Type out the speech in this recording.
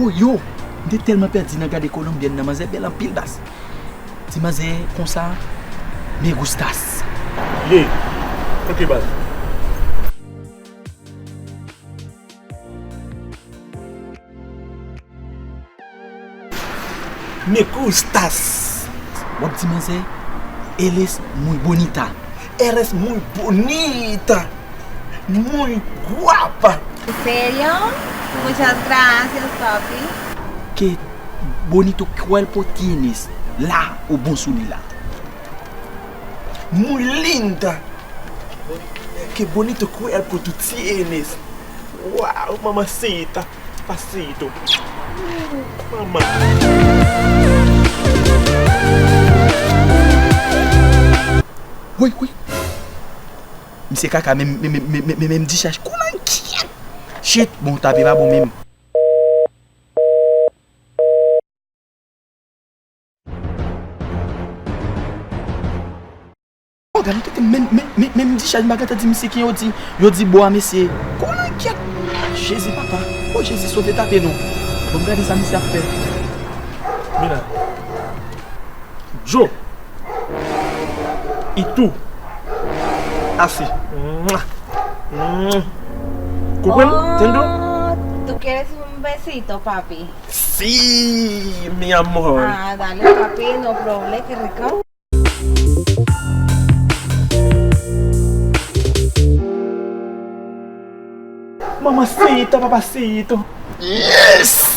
yo, je tellement perdu dans garde colombienne, dans ma belle en pile bas. Si ma comme ça, me gustas. Yeah. Ok, bas. Me gustas. Wap di ma eres muy bonita. Eres muy bonita. Muy guapa. ¿En serio? Muchas gracias, papi. Qué bonito cuerpo tienes. La o bonsulila. Muy linda. Qué bonito cuerpo tú tienes. Wow, mamacita. Pasito. Mamá. Oui. Monsieur Kaka, même dit cherche. Comment qui? Shit, bon, t'as pas bon même. Même dit cherche bagat dit monsieur qui yo dit bois monsieur. Comment qui? Jésus papa. Oh Jésus sauve taper nous. Bon regarder ça monsieur a fait. Mira. Joe. Y tú. Así. ¿Comprendo? Oh, ¿tú quieres un besito, papi? Sí, mi amor. Ah, dale, papi, no problema, qué rico. Mamacita, papacito. Yes!